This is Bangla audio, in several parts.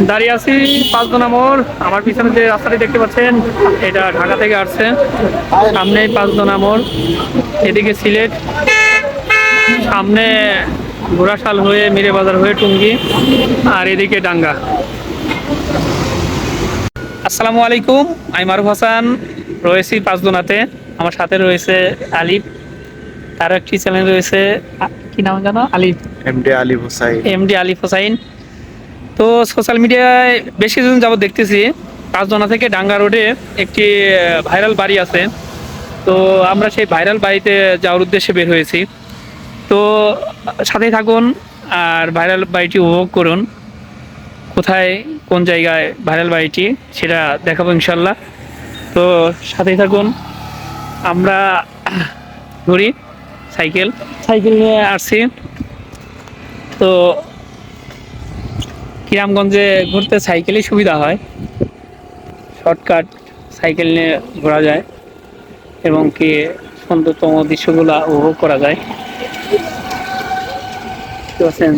দাঁড়িয়ে আছি পাঁচদোনা মোড়। আমার পিছনে যে রাস্তাটি দেখতে পাচ্ছেন এটা ঢাকা থেকে আসছে। সামনে পাঁচদোনা মোড়, এদিকে সিলেট, সামনে ঘোড়াশাল হয়ে মিরে বাজার হয়ে টুঙ্গি, আর এদিকে ডাঙ্গা। আসসালামু আলাইকুম, আমি মারুফ হাসান, রয়েছি পাঁচদোনাতে। আমার সাথে রয়েছে আলিফ, তার একটি চ্যানেল রয়েছে, কি নাম জানো? আলিফ, এমডি আলী হুসাইন। এমডি আলিফ হোসাইন। তো সোশ্যাল মিডিয়ায় বেশ কিছুদিন যাবত দেখতেছি পাঁচদোনা থেকে ডাঙ্গা রোডে একটি ভাইরাল বাড়ি আছে। তো আমরা সেই ভাইরাল বাড়িতে যাওয়ার উদ্দেশ্যে বের হয়েছি। তো সাথেই থাকুন আর ভাইরাল বাড়িটি উপভোগ করুন। কোথায়, কোন জায়গায় ভাইরাল বাড়িটি সেটা দেখাবো ইনশাল্লাহ। তো সাথেই থাকুন। আমরা ঘুরি, সাইকেল সাইকেল নিয়ে আসছি। তো গ্রামগঞ্জে ঘুরতে সাইকেলই সুবিধা হয়, শর্টকাট সাইকেল নিয়ে ঘোরা যায় এবং কি সুন্দরতম দৃশ্যগুলো উপভোগ করা যায়। বুঝতে পারছেন?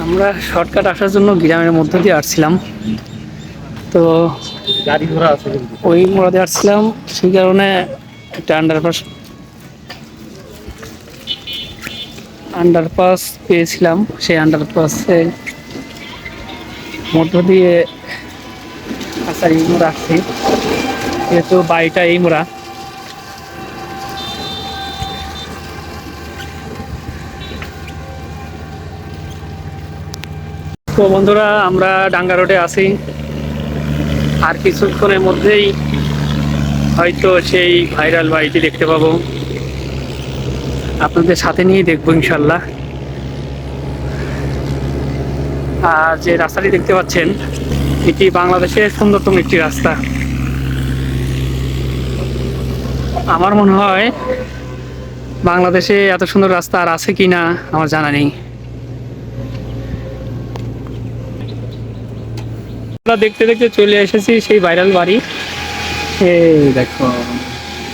আমরা শর্টকাট আসার জন্য গ্রামের মধ্য দিয়ে আসছিলাম। তো গাড়ি ঘোড়া আছে কিন্তু। ওই মোড়াতে আসছিলাম, সেই কারণে একটা আন্ডারপাস আন্ডারপাস পেয়েছিলাম। সেই আন্ডারপাসের মধ্য দিয়ে আসার এই মোড়া আসছি, যেহেতু বাড়িটা এই মোড়া। তো বন্ধুরা, আমরা ডাঙ্গা রোডে আছি, আর কিছুক্ষণের মধ্যেই হয়তো সেই ভাইরাল বাড়িটি দেখতে পাবো। আপনাদের সাথে নিয়ে দেখবো ইনশাল্লাহ। আর যে রাস্তাটি দেখতে পাচ্ছেন এটি বাংলাদেশের সুন্দরতম একটি রাস্তা। আমার মনে হয় বাংলাদেশে এত সুন্দর রাস্তা আর আছে কিনা আমার জানা নেই। আমরা দেখতে দেখতে চলে এসেছি সেই ভাইরাল বাড়ি। এই দেখো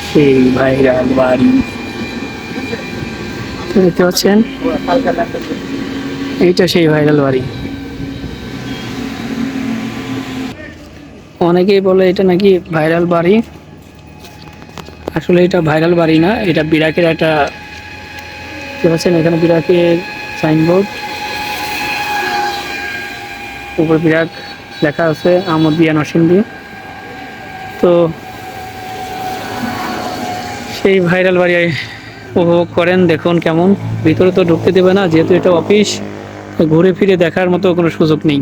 সেই ভাইরাল বাড়ি দেখতে পাচ্ছেন, এইটা সেই ভাইরাল বাড়ি। অনেকেই বলে এটা নাকি ভাইরাল বাড়ি, আসলে এটা ভাইরাল বাড়ি না, এটা বিরাকের একটা, দেখতে পাচ্ছেন এখানে বিরাকের সাইনবোর্ড, উপর বিরাট লেখা আছে আমদিয়া নরসিংদী। তো সেই ভাইরাল বাড়ি উপভোগ করেন, দেখুন কেমন। ভিতরে তো ঢুকতে দেবে না, যেহেতু এটা অফিস, ঘুরে ফিরে দেখার মতো কোনো সুযোগ নেই,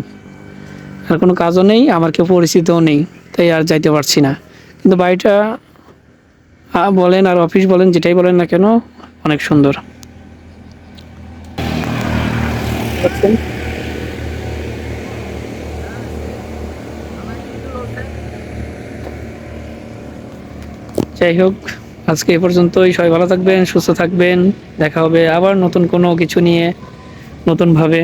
আর কোনো কাজও নেই, আমার কেউ পরিচিতও নেই, তাই আর যাইতে পারছি না। কিন্তু বাড়িটা বলেন আর অফিস বলেন, যেটাই বলেন না কেন, অনেক সুন্দর। যাই হোক, আজকে এ পর্যন্তই। সবাই ভালো থাকবেন, সুস্থ থাকবেন। দেখা হবে আবার নতুন কোনো কিছু নিয়ে, নতুনভাবে।